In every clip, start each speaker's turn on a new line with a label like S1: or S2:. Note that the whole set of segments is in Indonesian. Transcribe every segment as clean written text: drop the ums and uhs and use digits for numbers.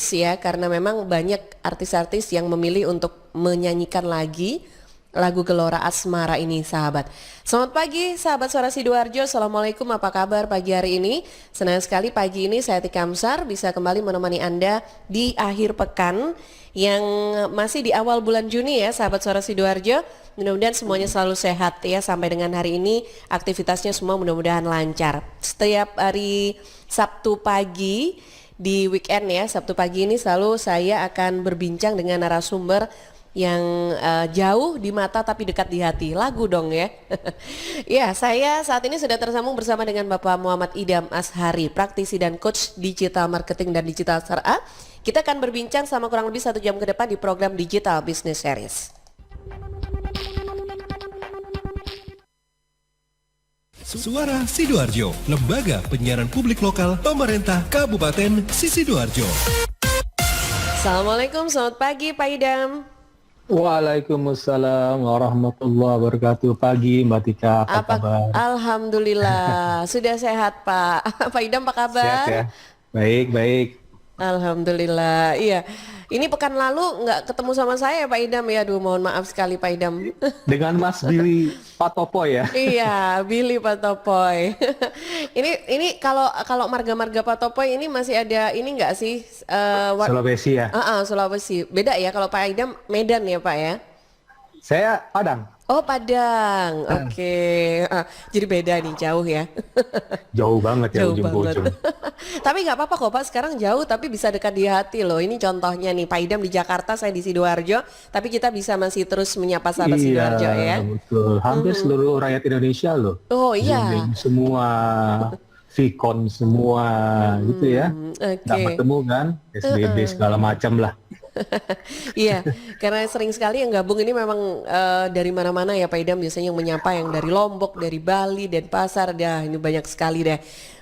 S1: hits ya, karena memang banyak artis-artis yang memilih untuk menyanyikan lagi lagu Gelora Asmara ini, sahabat. Selamat pagi, sahabat Suara Sidoarjo. Assalamualaikum, apa kabar pagi hari ini? Senang sekali pagi ini saya Tika Amsar bisa kembali menemani Anda di akhir pekan yang masih di awal bulan Juni ya, sahabat Suara Sidoarjo. Mudah-mudahan semuanya selalu sehat ya sampai dengan hari ini, aktivitasnya semua mudah-mudahan lancar. Setiap hari Sabtu pagi di weekend ya, Sabtu pagi ini selalu saya akan berbincang dengan narasumber yang jauh di mata tapi dekat di hati. Lagu dong ya. Ya, saya saat ini sudah tersambung bersama dengan Bapak Muhammad Idam Ashari, praktisi dan coach digital marketing dan digital startup. Kita akan berbincang sama kurang lebih 1 jam ke depan di program Digital Business Series.
S2: Suara Sidoarjo, lembaga penyiaran publik lokal pemerintah Kabupaten Sidoarjo.
S1: Assalamualaikum, selamat pagi Pak Idam.
S3: Waalaikumsalam warahmatullahi wabarakatuh. Pagi Mbak Tika, apa kabar?
S1: Alhamdulillah, sudah sehat Pak. Pak Idam apa kabar?
S3: Sehat ya? Baik.
S1: Alhamdulillah, iya. Ini pekan lalu nggak ketemu sama saya Pak Idam ya, aduh mohon maaf sekali Pak Idam.
S3: Dengan Mas Billy Patopo ya?
S1: Iya, Billy Patopoy. Ini kalau marga-marga Patopoy ini masih ada ini nggak sih?
S3: Sulawesi ya?
S1: Sulawesi. Beda ya kalau Pak Idam Medan ya Pak ya?
S3: Saya Padang.
S1: Oh Padang, oke. Jadi beda nih, jauh ya.
S3: Jauh banget ya
S1: Jauh
S3: ujung ke
S1: banget.
S3: ujung.
S1: Tapi nggak apa-apa kok Pak, sekarang jauh tapi bisa dekat di hati loh. Ini contohnya nih, Pak Idam di Jakarta, saya di Sidoarjo, tapi kita bisa masih terus menyapa sahabat Sidoarjo ya.
S3: Iya, betul. Hampir seluruh rakyat Indonesia loh.
S1: Oh iya.
S3: Zooming semua, Vicon semua gitu ya. Nggak
S1: Oke.
S3: bertemu kan, SBB segala macam lah.
S1: Iya, karena sering sekali yang gabung ini memang dari mana-mana ya Pak Idam, biasanya yang menyapa yang dari Lombok, dari Bali, Denpasar, ini banyak sekali deh.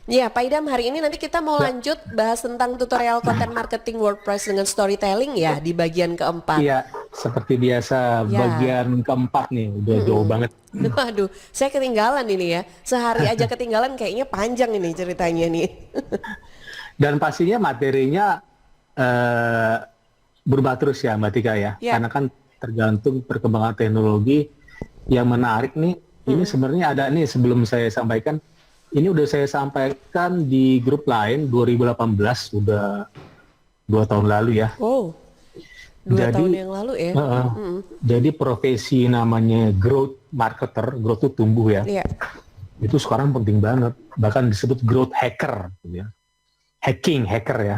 S1: Ya Pak Idam, hari ini nanti kita mau lanjut bahas tentang tutorial content marketing WordPress dengan storytelling ya di bagian keempat.
S3: Iya, seperti biasa
S1: Ya.
S3: bagian keempat nih, udah jauh banget.
S1: Waduh, saya ketinggalan ini ya. Sehari aja ketinggalan, kayaknya panjang ini ceritanya nih.
S3: Dan pastinya materinya berubah terus ya Mbak Tika ya.
S1: Ya.
S3: Karena kan tergantung perkembangan teknologi yang menarik nih. Ini sebenarnya ada nih sebelum saya sampaikan. Ini udah saya sampaikan di grup lain 2018, udah 2 tahun lalu ya.
S1: Oh, 2 tahun yang lalu ya.
S3: Jadi profesi namanya growth marketer, growth itu tumbuh ya.
S1: Iya.
S3: Itu sekarang penting banget. Bahkan disebut growth hacker gitu ya. Hacker ya.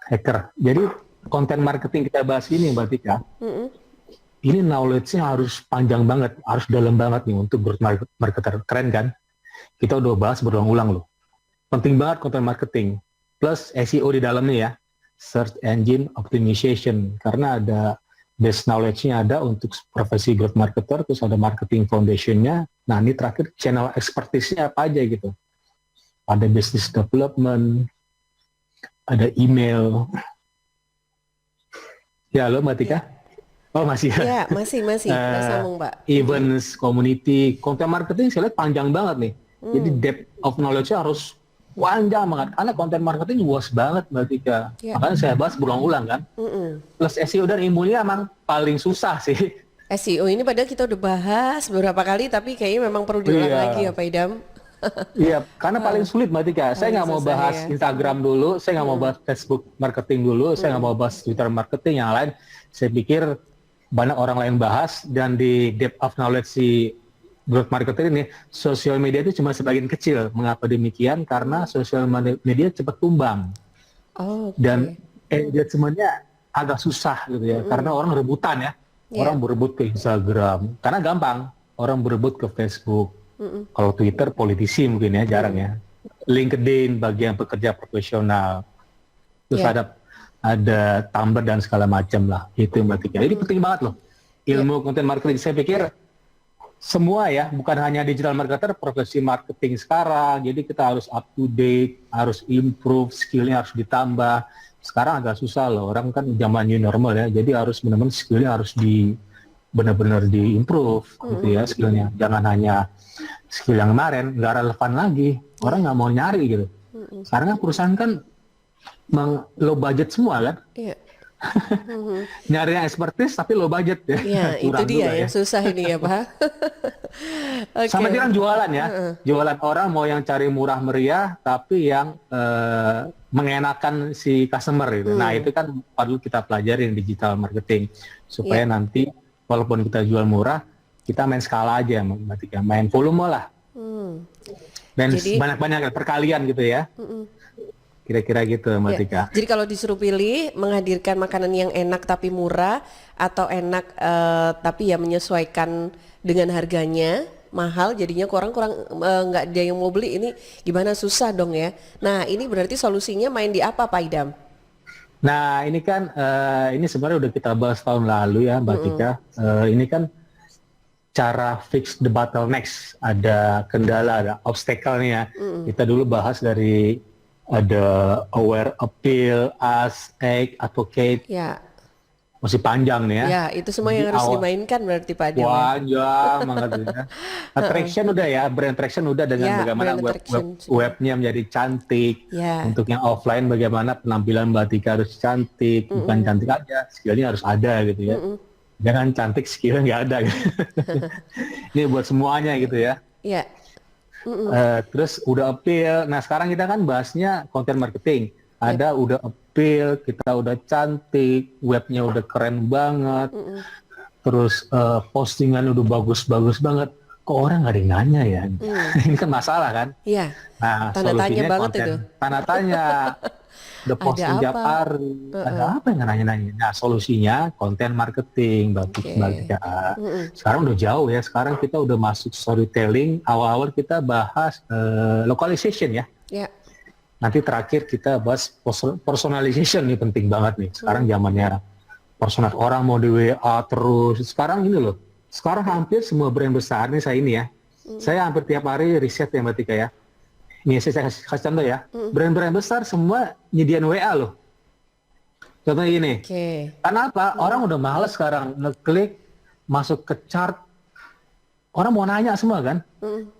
S3: Hacker. Jadi konten marketing kita bahas ini Mbak Tika, ini knowledge-nya harus panjang banget, harus dalam banget nih untuk growth marketer. Keren kan? Kita udah bahas berulang-ulang loh. Penting banget konten marketing. Plus SEO di dalamnya ya, Search Engine Optimization. Karena ada base knowledge-nya ada untuk profesi growth marketer, terus ada marketing foundation-nya. Nah ini terakhir channel expertise-nya apa aja gitu. Ada business development, ada email. Ya, halo Mbak Tika. Oh masih
S1: Ya,
S3: ya.
S1: masih sambung Pak.
S3: Events, community, content marketing saya lihat panjang banget nih. Jadi depth of knowledge-nya harus panjang banget. Karena content marketing luas banget Mbak Tika.
S1: Ya.
S3: Makanya saya bahas berulang-ulang kan. Plus SEO dan ilmunya emang paling susah sih.
S1: SEO ini padahal kita udah bahas beberapa kali, tapi kayaknya memang perlu diulang
S3: Iya.
S1: lagi ya Pak Idam.
S3: Iya, karena paling sulit Mbak Tika. Saya nggak mau
S1: susah
S3: bahas
S1: ya.
S3: Instagram dulu, saya nggak mau bahas Facebook marketing dulu, saya nggak mau bahas Twitter marketing yang lain. Saya pikir banyak orang lain bahas, dan di depth of knowledge si growth marketing ini, sosial media itu cuma sebagian kecil. Mengapa demikian? Karena sosial media cepat tumbang.
S1: Oh, oke.
S3: Dan engagementnya agak susah gitu ya, karena orang rebutan ya. Orang berebut ke Instagram, karena gampang. Orang berebut ke Facebook. Kalau Twitter politisi mungkin ya, jarang ya. LinkedIn bagi yang pekerja profesional. Terus ada Tumblr dan segala macam lah. Itu Mbak Tika. Jadi penting banget loh ilmu content marketing. Saya pikir semua ya, bukan hanya digital marketer, profesi marketing sekarang. Jadi kita harus up to date, harus improve, skillnya harus ditambah. Sekarang agak susah loh, orang kan zaman new normal ya. Jadi harus benar-benar skillnya harus benar-benar diimprove gitu ya skillnya. Jangan hanya skill yang kemarin nggak relevan lagi, orang nggak mau nyari gitu. Karena perusahaan kan low budget semua kan.
S1: Iya.
S3: Nyari yang expertise tapi low budget ya.
S1: Iya, itu
S3: Kurang
S1: dia
S3: juga
S1: yang
S3: ya.
S1: susah ini ya, Pak. Oke.
S3: Sama dengan jualan ya. Jualan orang mau yang cari murah meriah tapi yang mengenakan si customer gitu. Nah, itu kan perlu kita pelajari yang digital marketing supaya nanti walaupun kita jual murah, kita main skala aja, main volume lah. Dan
S1: Jadi-
S3: banyak-banyak perkalian gitu ya. Kira-kira gitu Mbak
S1: Ya.
S3: Tika.
S1: Jadi kalau disuruh pilih menghadirkan makanan yang enak tapi murah atau enak tapi ya menyesuaikan dengan harganya mahal, jadinya kurang nggak ada yang mau beli, ini gimana, susah dong ya. Nah ini berarti solusinya main di apa, Pak Idam?
S3: Nah ini kan ini sebenarnya udah kita bahas tahun lalu ya Mbak Tika. Ini kan cara fix the bottlenecks, ada kendala, ada obstacle nih ya. Kita dulu bahas dari ada aware, appeal, ask, egg, advocate,
S1: Ya,
S3: masih panjang nih ya.
S1: ya itu semua yang
S3: Di
S1: harus
S3: awal-
S1: dimainkan berarti Pak Idam. Ya?
S3: Panjang banget ya. Attraction udah ya, brand attraction udah dengan
S1: Ya,
S3: bagaimana
S1: brand attraction sudah.
S3: webnya menjadi cantik.
S1: Ya.
S3: Untuk yang offline bagaimana penampilan Mbak Tika harus cantik, bukan cantik aja, skillnya harus ada gitu ya. Jangan cantik skillnya nggak ada. Gitu. Ini buat semuanya gitu ya.
S1: Ya,
S3: Terus udah appeal. Nah sekarang kita kan bahasnya content marketing. Ada udah appeal, kita udah cantik, webnya udah keren banget, terus postingan udah bagus-bagus banget. Kok orang nggak ada yang nanya ya? Ini kan masalah kan?
S1: ya.
S3: Nah
S1: Tanda tanya
S3: solusinya
S1: banget
S3: konten.
S1: itu.
S3: Tanda tanya. Udah
S1: Ada
S3: posting tiap
S1: apa?
S3: hari. Ada apa yang nanya-nanya? Nah solusinya konten marketing, Mbak Tika. Sekarang udah jauh ya. Sekarang kita udah masuk storytelling. Awal-awal kita bahas localization ya.
S1: Ya,
S3: Nanti terakhir kita bahas personalization, nih penting banget nih. Sekarang zamannya personal, orang mau di WA terus. Sekarang ini loh. Sekarang hampir semua brand besar nih saya ini ya. Saya hampir tiap hari riset ya Mbak Tika ya. Ini saya kasih contoh ya. Brand-brand besar semua nyediain WA loh. Contohnya gini.
S1: oke.
S3: Karena apa? Orang udah males sekarang ngeklik masuk ke chart. Orang mau nanya semua kan.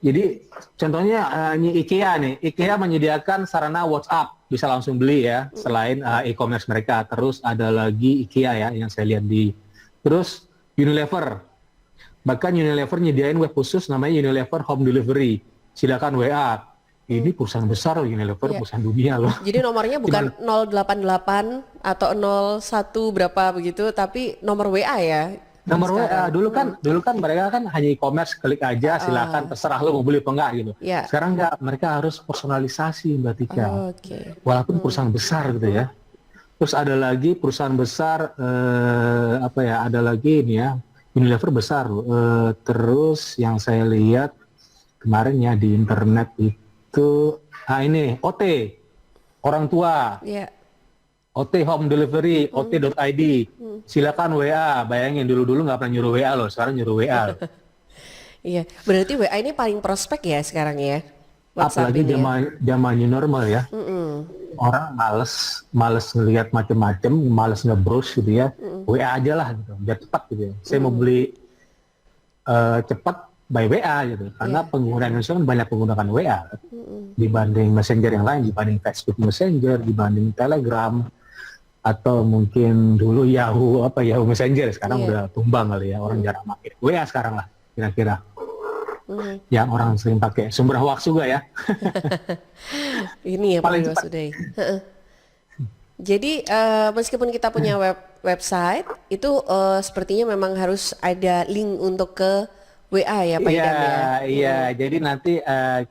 S3: Jadi contohnya ini IKEA nih. IKEA menyediakan sarana WhatsApp, bisa langsung beli ya. Selain e-commerce mereka. Terus ada lagi IKEA ya yang saya lihat di. Terus Unilever. Bahkan Unilever nyediain web khusus namanya Unilever Home Delivery. Silakan WA. Ini perusahaan besar loh, Unilever, perusahaan dunia loh.
S1: Jadi nomornya bukan 088 atau 01 berapa begitu, tapi nomor WA ya.
S3: Nomor WA
S1: sekarang.
S3: dulu kan mereka kan hanya e-commerce, klik aja silakan terserah lo mau beli apa enggak gitu.
S1: Ya.
S3: Sekarang enggak, mereka harus personalisasi Mbak Tika.
S1: Oke.
S3: Walaupun perusahaan besar gitu ya. Terus ada lagi perusahaan besar apa ya? Ada lagi ini ya. Unilever besar loh. Terus yang saya lihat kemarin ya di internet itu ini OT orang tua.
S1: Ya.
S3: OT Home Delivery, ot.id, silakan WA. Bayangin dulu nggak pernah nyuruh WA loh, sekarang nyuruh WA. Loh.
S1: Iya, berarti WA ini paling prospek ya sekarang ya. WhatsApp
S3: Apalagi
S1: ini ya.
S3: zaman new normal ya. Orang males ngelihat macem-macem, males nge-browse gitu ya. WA aja lah gitu, biar cepat gitu ya. Saya mau beli cepat by WA gitu. Karena pengguna Indonesia kan banyak menggunakan WA dibanding messenger yang lain, dibanding Facebook Messenger, dibanding Telegram, atau mungkin dulu Yahoo Messenger. Sekarang udah tumbang kali ya, orang jarang pakai WA sekarang lah kira-kira. Yang orang sering pakai sumber hoax juga ya.
S1: Ini ya
S3: Paling
S1: Pak
S3: cepat.
S1: Suday. Jadi meskipun kita punya website itu sepertinya memang harus ada link untuk ke WA ya Pak Idam ya.
S3: Iya. Jadi nanti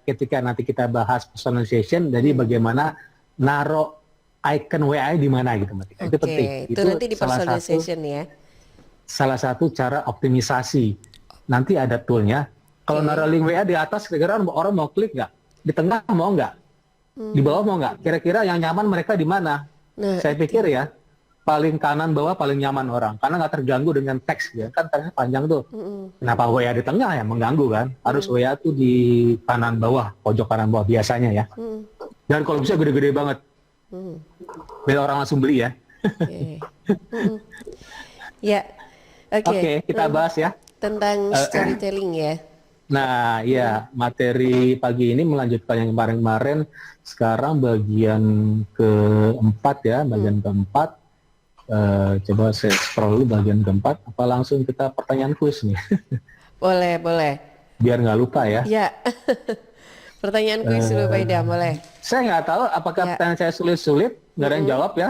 S3: ketika nanti kita bahas personalization, jadi bagaimana naruh icon WA di mana gitu, Mbak Tika. Itu
S1: Oke,
S3: penting.
S1: itu nanti di personalization ya.
S3: Salah satu cara optimisasi. Nanti ada toolnya. Kalau naruh link WA di atas, kira-kira orang mau klik nggak? Di tengah mau nggak? Di bawah mau nggak? Kira-kira yang nyaman mereka di mana?
S1: Nah,
S3: Saya pikir ya, paling kanan bawah paling nyaman orang, karena nggak terganggu dengan teks ya. Kan teksnya panjang tuh. Kenapa WA di tengah ya? Mengganggu kan? Harus WA tuh di kanan bawah, pojok kanan bawah biasanya ya. Dan kalau bisa gede-gede banget. Biar orang langsung beli ya.
S1: Oke. Ya. Oke.
S3: Oke, kita bahas ya.
S1: Tentang storytelling ya.
S3: Nah, ya materi pagi ini melanjutkan yang kemarin-kemarin. Sekarang bagian keempat ya, bagian keempat. Coba saya scroll dulu bagian keempat. Apa langsung kita pertanyaan kuis nih?
S1: Boleh, boleh.
S3: Biar nggak lupa ya.
S1: Ya. Pertanyaan kuis dulu Pak Idam, boleh.
S3: Saya nggak tahu apakah
S1: Ya.
S3: pertanyaan saya sulit-sulit, nggak ada yang jawab ya.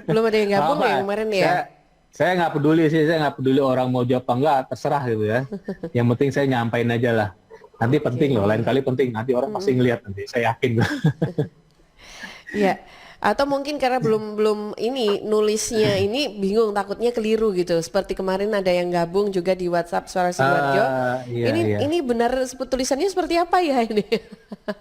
S1: Belum ada yang gabung
S3: Apa?
S1: ya kemarin ya?
S3: Saya nggak peduli sih, saya nggak peduli orang mau jawab apa enggak, terserah gitu ya. Yang penting saya nyampain aja lah. Nanti penting loh, lain kali penting. Nanti orang pasti ngeliat nanti, saya yakin.
S1: Iya. Atau mungkin karena belum ini nulisnya ini bingung takutnya keliru gitu. Seperti kemarin ada yang gabung juga di WhatsApp Suara Sidoarjo.
S3: Iya, iya.
S1: Ini benar tulisannya seperti apa ya ini?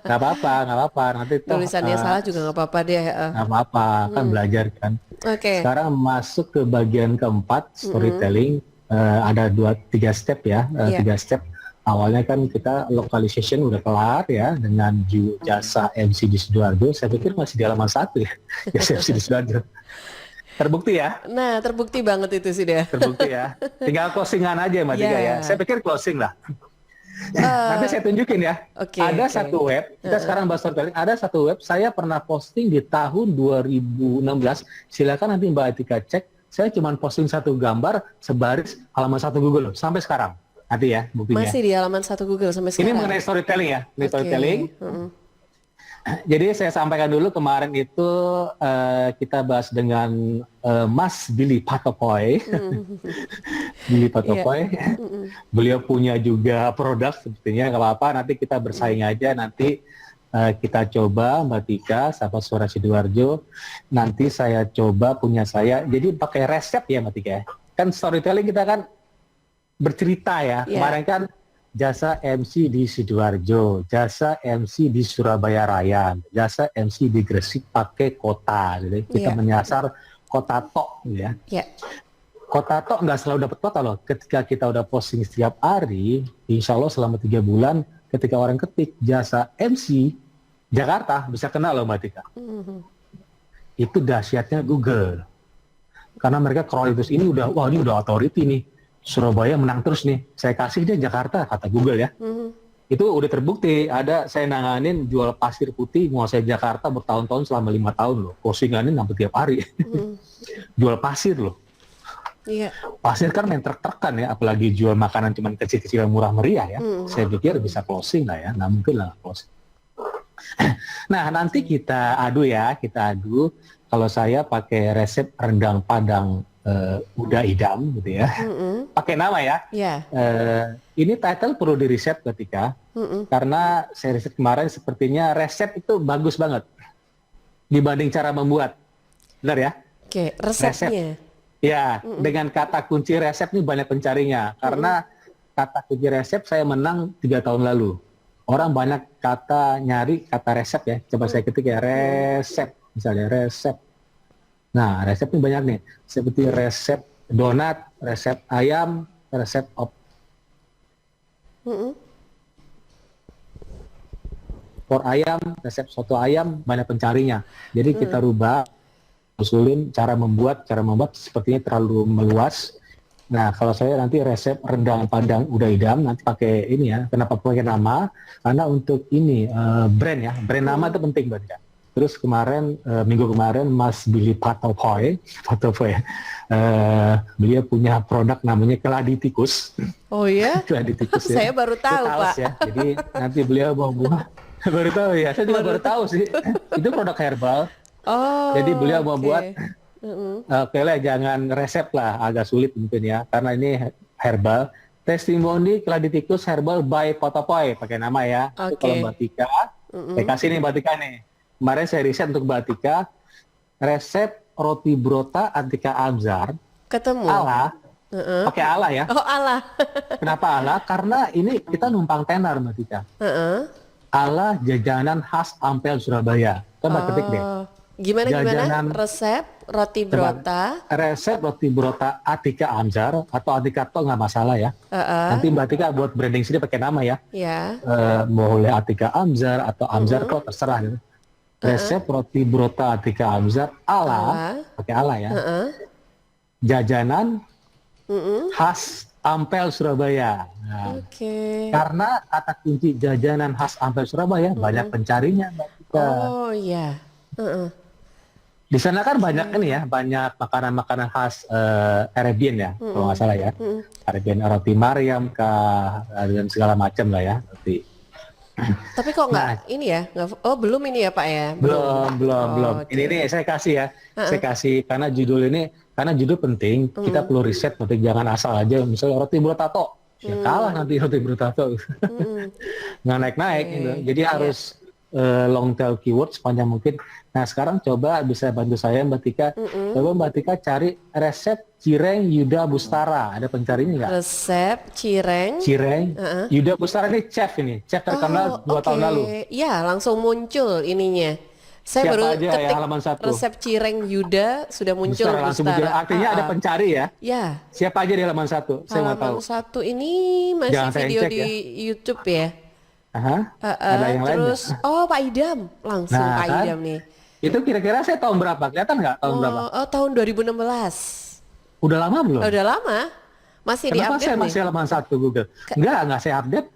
S3: Nggak apa-apa. Nanti toh,
S1: Tulisannya salah juga nggak apa-apa deh.
S3: nggak apa-apa, kan belajar kan.
S1: Oke.
S3: Sekarang masuk ke bagian keempat, storytelling. Ada 3 step ya,
S1: Iya.
S3: 3 step. Awalnya kan kita localization udah kelar ya dengan jasa MC di Sidoarjo. Saya pikir masih di halaman 1 ya, jasa MC di Sidoarjo. Terbukti ya,
S1: Nah, terbukti banget itu sih deh.
S3: terbukti ya. Tinggal closingan aja Mbak Tika
S1: Iya.
S3: ya. Saya pikir closing lah. Nanti saya tunjukin ya.
S1: Oke,
S3: Ada
S1: oke.
S3: satu web, kita sekarang bahas storytelling. Ada satu web, saya pernah posting di tahun 2016. Silakan nanti Mbak Tika cek. Saya cuma posting satu gambar sebaris halaman 1 Google loh, sampai sekarang. Nanti ya buktinya.
S1: Masih di halaman 1 Google sampai
S3: Ini
S1: sekarang.
S3: mengenai storytelling ya, ini
S1: Oke.
S3: storytelling. Jadi saya sampaikan dulu kemarin itu kita bahas dengan Mas Billy Patopoy. Billy Patopoy. Beliau punya juga produk sepertinya, nggak apa-apa. Nanti kita bersaing aja. Nanti kita coba Mbak Tika, sahabat Suara Sidoarjo. Nanti saya coba punya saya. Jadi pakai resep ya Mbak Tika. Kan storytelling kita kan bercerita ya.
S1: Iya.
S3: Kemarin kan jasa MC di Sidoarjo, jasa MC di Surabaya Raya, jasa MC di Gresik pakai kota. Gitu. Kita
S1: Iya.
S3: menyasar kota tok gitu ya.
S1: Ya.
S3: Kota tok nggak selalu dapat kota loh. Ketika kita udah posting setiap hari, insya Allah selama 3 bulan, ketika orang ketik jasa MC Jakarta bisa kena loh Mbak Tika. Itu dahsyatnya Google. Karena mereka crawl terus ini udah, wah ini udah authority nih. Surabaya menang terus nih. Saya kasih dia Jakarta kata Google ya. Itu udah terbukti. Ada saya nanganin jual pasir putih menguasai Jakarta bertahun-tahun selama 5 tahun loh. Postingannya sampai tiap hari. Jual pasir loh.
S1: Iya.
S3: Pasir kan main trek-trekan ya, apalagi jual makanan cuman kecil-kecil yang murah meriah ya. Saya pikir bisa closing lah ya, nah mungkin lah closing. Nah nanti kita adu ya, kalau saya pakai resep rendang Padang udah idam gitu ya, pakai nama ya.
S1: Ya.
S3: Ini title perlu di riset ketika, karena saya riset kemarin sepertinya resep itu bagus banget dibanding cara membuat, benar ya?
S1: Oke, resepnya.
S3: Ya, dengan kata kunci resep ini banyak pencarinya. Karena kata kunci resep saya menang 3 tahun lalu. Orang banyak nyari kata resep ya. Coba saya ketik ya, resep. Misalnya resep. Nah, resep ini banyak nih. Seperti resep donat, resep ayam, resep opor ayam, resep soto ayam, banyak pencarinya. Jadi kita rubah, usulin cara membuat sepertinya terlalu meluas. Nah, kalau saya nanti resep rendang Padang udah idam, nanti pakai ini ya. Kenapa pakai nama? Karena untuk ini brand ya, brand nama itu penting banget. Terus minggu kemarin Mas Billy Patopoy, beliau punya produk namanya keladi tikus.
S1: Oh ya?
S3: Keladi tikus ya.
S1: Saya baru tahu,
S3: Itu taos
S1: Pak.
S3: Ya. Jadi nanti beliau mau buat, baru tahu ya. Saya juga baru tahu sih. Itu produk herbal.
S1: Oh.
S3: Jadi beliau mau
S1: oke.
S3: buat, oke lah jangan resep lah, agak sulit mungkin ya, karena ini herbal. Testimoni keladi tikus herbal by Patopoy, pakai nama ya. Itu
S1: Oke.
S3: kalau Mbak Tika, saya kasih nih Mbak Tika nih. Kemarin saya riset untuk Mbak Tika, resep roti brota Atika Amzar,
S1: Ketemu.
S3: ala, pakai ala ya.
S1: Oh, Allah.
S3: Kenapa ala? Karena ini kita numpang tenar Mbak Tika. Ala jajanan khas Ampel Surabaya. Coba ketik deh.
S1: Gimana
S3: Jajanan-
S1: resep roti brota?
S3: Resep roti brota Atika Amzar atau Atika Tok nggak masalah ya. Nanti Mbak Tika buat branding sini pakai nama ya.
S1: Ya.
S3: Boleh Atika Amzar atau Amzar Tok terserah gitu. Resep roti brota Atika Amzar ala, pakai ala ya. Jajanan khas Ampel Surabaya. Nah,
S1: Oke.
S3: karena kata kunci jajanan khas Ampel Surabaya banyak pencarinya, Mbak Tika.
S1: Oh iya. Heeh.
S3: Di sana kan banyak ini ya, banyak makanan-makanan khas Caribbean ya, kalau nggak salah ya. Caribbean roti Mariam kah, dan segala macam lah ya. Roti.
S1: Tapi kok nggak ini ya? Oh belum ini ya Pak ya?
S3: Belum.
S1: Oh, oke.
S3: Ini saya kasih ya, saya kasih karena judul penting. Kita perlu riset, nanti jangan asal aja. Misalnya roti brotato, ya kalah nanti roti brotato, nggak naik-naik gitu. Jadi harus long tail keyword sepanjang mungkin. Nah sekarang coba bisa bantu saya Mbak Tika. Coba Mbak Tika cari resep cireng Yuda Bustara. Ada pencarinya nggak?
S1: Resep cireng.
S3: Yuda Bustara ini chef terkenal 2 tahun lalu.
S1: Ya, langsung muncul ininya. Saya
S3: Siapa
S1: baru
S3: aja
S1: ketik
S3: yang halaman 1?
S1: resep cireng Yuda sudah muncul
S3: Bustara langsung muncul. Artinya ada pencari ya.
S1: Ya.
S3: Siapa aja di halaman 1? Saya mau tahu.
S1: Halaman 1 ini masih
S3: Jangan saya
S1: video
S3: cek
S1: di
S3: ya.
S1: YouTube ya.
S3: Ada yang lain
S1: Terus Pak Idam langsung
S3: Nah,
S1: Pak
S3: kan?
S1: Idam nih.
S3: Itu kira-kira saya tahun berapa? Kelihatan nggak tahun berapa?
S1: Tahun 2016.
S3: Udah lama belum?
S1: Udah lama. Masih
S3: Kenapa
S1: diupdate
S3: saya
S1: nih.
S3: masih halaman 1 Google? Nggak saya update.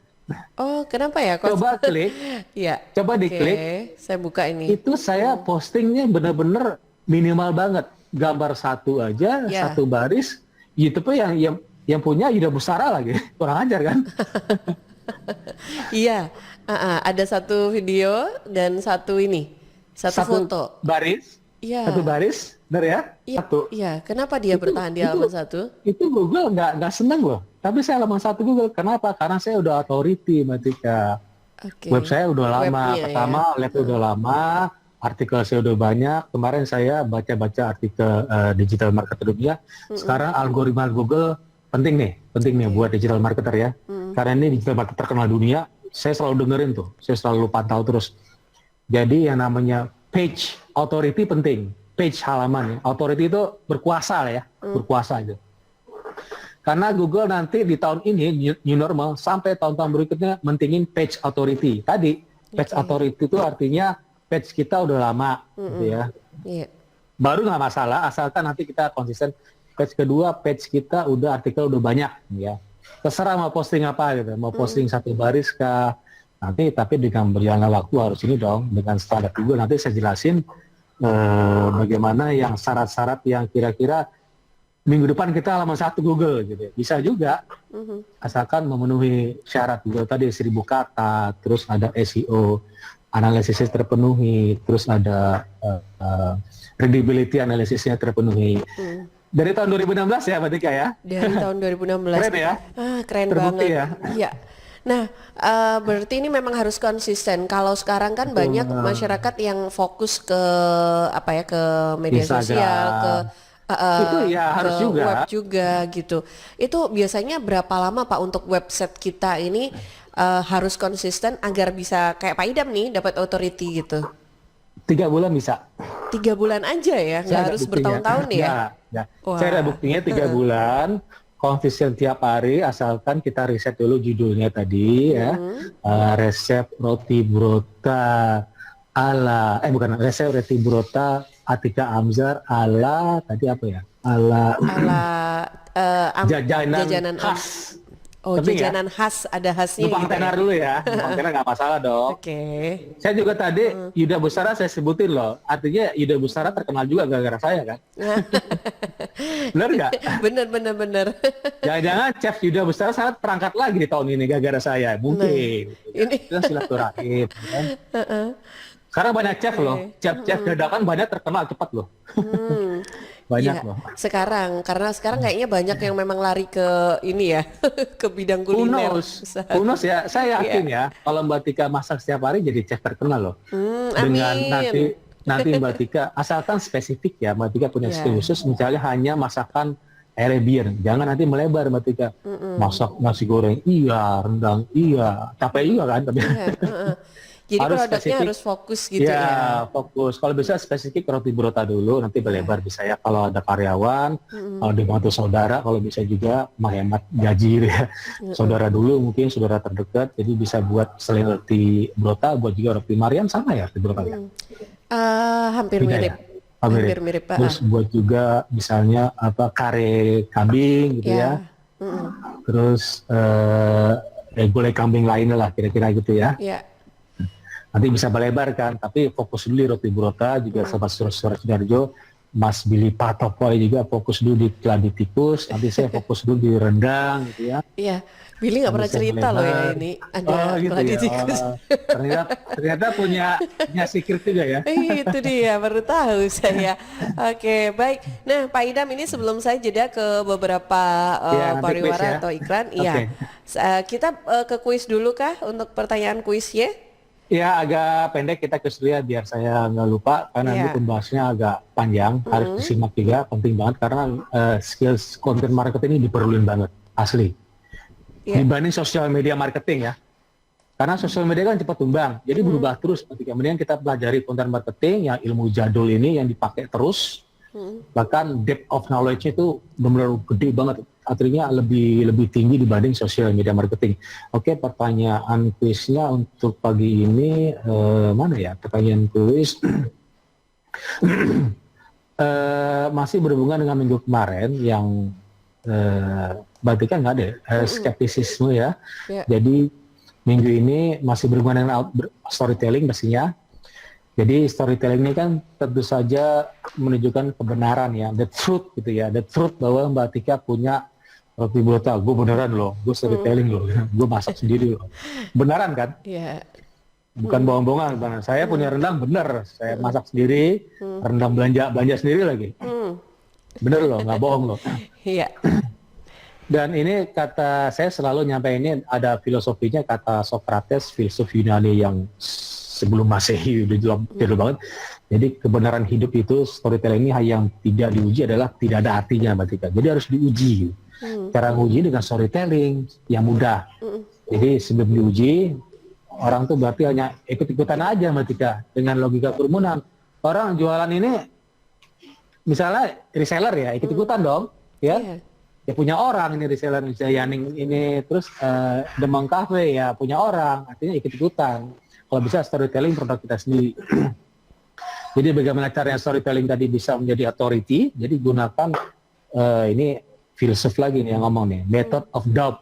S1: Oh, kenapa ya?
S3: Coba klik.
S1: Ya.
S3: Coba
S1: Oke,
S3: diklik.
S1: saya buka ini.
S3: Itu saya postingnya bener-bener minimal banget. Gambar 1 aja,
S1: Ya.
S3: 1 baris. YouTube yang punya Yuda Bustara lagi. Kurang ajar kan?
S1: Iya. Ada 1 video dan 1 ini. 1 foto.
S3: Baris.
S1: Iya.
S3: 1 baris. Benar ya?
S1: Iya.
S3: 1.
S1: Iya. Kenapa dia bertahan di halaman 1?
S3: Itu Google nggak seneng loh. Tapi saya halaman 1 Google. Kenapa? Karena saya udah authority, Mbak Tika.
S1: Oke.
S3: Web saya udah lama.
S1: Webnya
S3: Pertama, labnya udah lama. Artikel saya udah banyak. Kemarin saya baca-baca artikel digital marketer dunia. Sekarang algoritma Google penting nih buat digital marketer ya. Karena ini digital marketer terkenal dunia. Saya selalu dengerin tuh. Saya selalu pantau terus. Jadi yang namanya page authority penting. Page halaman ya. Authority itu berkuasa lah ya. Berkuasa aja. Karena Google nanti di tahun ini new normal sampai tahun-tahun berikutnya mentingin page authority. Tadi page authority itu artinya page kita udah lama gitu ya.
S1: Iya.
S3: Baru nggak masalah asalkan nanti kita konsisten. Page kedua, page kita udah artikel udah banyak ya. Terserah mau posting apa gitu. Mau posting 1 baris kah. Nanti tapi dengan berjalannya waktu harus ini dong dengan standar Google. Nanti saya jelasin bagaimana yang syarat-syarat yang kira-kira minggu depan kita halaman 1 Google gitu. Bisa juga asalkan memenuhi syarat Google tadi 1000 kata, terus ada SEO, analisisnya terpenuhi, terus ada readability analisisnya terpenuhi. Dari tahun 2016 ya Mbak Tika ya?
S1: Dari tahun 2016.
S3: Keren ya?
S1: Keren
S3: Terbukti
S1: banget.
S3: ya?
S1: Iya. Nah, berarti ini memang harus konsisten. Kalau sekarang kan banyak masyarakat yang fokus ke apa ya, ke media
S3: Instagram.
S1: sosial, ke
S3: Itu ya
S1: ke
S3: harus juga.
S1: web juga gitu. Itu biasanya berapa lama Pak untuk website kita ini harus konsisten agar bisa kayak Pak Idam nih dapat authority gitu?
S3: 3 bulan bisa.
S1: 3 bulan aja ya, nggak
S3: Saya ada
S1: harus
S3: buktinya.
S1: bertahun-tahun ya?
S3: Ya.
S1: Wah.
S3: Saya ada buktinya 3 bulan, konsisten tiap hari, asalkan kita riset dulu judulnya tadi ya. Resep roti brota ala, resep roti brota Atika Amzar ala, tadi apa ya? Ala jajanan khas.
S1: Oh,
S3: Penting ya?
S1: jajanan khas, ada khasnya
S3: Numpang
S1: gitu ya?
S3: tenar dulu ya, numpang tenar nggak masalah dong.
S1: Oke.
S3: Saya juga tadi Yuda Bustara saya sebutin loh. Artinya Yuda Bustara terkenal juga gara-gara saya kan. Bener nggak?
S1: Bener.
S3: Jangan-jangan Chef Yuda Bustara sangat perangkat lagi di tahun ini gara-gara saya. Mungkin.
S1: ini.
S3: Itu kan silaturahim. Kan? Sekarang banyak chef loh. Chef dadakan banyak terkenal cepat loh. Banyak
S1: Iya,
S3: loh.
S1: karena sekarang kayaknya banyak yang memang lari ke ini ya, ke bidang kuliner.
S3: Who knows ya, saya yakin ya, kalau Mbak Tika masak setiap hari jadi chef terkenal loh. Dengan
S1: Amin.
S3: nanti Mbak Tika, asalkan spesifik ya, Mbak Tika punya skill khusus, misalnya hanya masakan Arabian, jangan nanti melebar Mbak Tika. Masak nasi goreng, iya, rendang, iya, capek juga kan, tapi
S1: Jadi
S3: harus
S1: produknya
S3: spesifik.
S1: harus fokus gitu ya.
S3: Fokus. Kalau bisa spesifik roti brota dulu, nanti berlebar bisa ya. Kalau ada karyawan, kalau dibantu saudara, kalau bisa juga menghemat gaji gitu ya. Saudara dulu mungkin saudara terdekat, jadi bisa buat selain roti brota, buat juga roti Mariam sama ya roti brota ya.
S1: Hampir
S3: Beda
S1: mirip.
S3: ya?
S1: Hampir mirip Pak.
S3: Terus buat juga misalnya apa kare kambing gitu ya. terus gulai kambing lainnya lah kira-kira gitu ya.
S1: Ya.
S3: Nanti bisa melebar kan, tapi fokus dulu di roti burota juga sahabat Suara Sidoarjo. Mas Billy Patopoy juga fokus dulu di keladi tikus, nanti saya fokus dulu di rendang gitu ya.
S1: Iya, Billy nggak pernah
S3: Bisa
S1: cerita loh ya
S3: melebar.
S1: ini ada
S3: Gitu
S1: keladi
S3: ya.
S1: tikus.
S3: Ternyata punya secret juga ya.
S1: Itu dia, baru tahu saya. Oke, baik. Nah, Pak Idam, ini sebelum saya jeda ke beberapa
S3: Iya, nanti quiz
S1: pariwara
S3: ya.
S1: atau iklan,
S3: Oke.
S1: iya. Kita ke kuis dulu kah untuk pertanyaan kuisnya?
S3: Ya agak pendek kita ke ya biar saya nggak lupa karena
S1: Iya.
S3: nanti pembahasnya agak panjang, harus disimak juga, penting banget karena skills content marketing ini diperluin banget, asli.
S1: Iya.
S3: Dibanding sosial media marketing ya. Karena sosial media kan cepat tumbang, jadi berubah terus. Ketika kemudian kita pelajari content marketing yang ilmu jadul ini yang dipakai terus, bahkan depth of knowledge itu benar-benar gede banget, artinya lebih tinggi dibanding sosial media marketing. Oke, pertanyaan kuisnya untuk pagi ini mana ya? Pertanyaan kuis masih berhubungan dengan minggu kemarin yang berarti kan nggak ada skeptisisme ya.
S1: Ya.
S3: Jadi minggu ini masih berhubungan dengan storytelling pastinya. Jadi storytelling ini kan tentu saja menunjukkan kebenaran ya, the truth gitu ya, the truth bahwa Mbak Tika punya roti burota. Gue beneran loh, gue storytelling loh, gue masak sendiri loh. Beneran kan?
S1: Iya.
S3: Bukan bohong-bohongan. Beneran. Saya punya rendang bener, saya masak sendiri, rendang belanja sendiri lagi. Bener loh, nggak bohong loh.
S1: Iya.
S3: Dan ini kata saya selalu nyampe ini ada filosofinya, kata Socrates, filsuf Yunani yang sebelum Masehi udah jadul banget. Jadi kebenaran hidup itu storytelling ini yang tidak diuji adalah tidak ada artinya Mbak Tika. Jadi harus diuji. Cara nguji dengan storytelling yang mudah. Jadi sebelum diuji orang tuh berarti hanya ikut-ikutan aja Mbak Tika dengan logika kerumunan. Orang jualan ini misalnya reseller ya ikut-ikutan dong, ya.
S1: Iya.
S3: Ya punya orang ini reseller misalnya Yaning ini terus Demang Cafe ya punya orang, artinya ikut-ikutan. Kalau bisa storytelling produk kita sendiri. Jadi bagaimana caranya storytelling tadi bisa menjadi authority? Jadi gunakan ini filsuf lagi nih yang ngomong nih, method of doubt.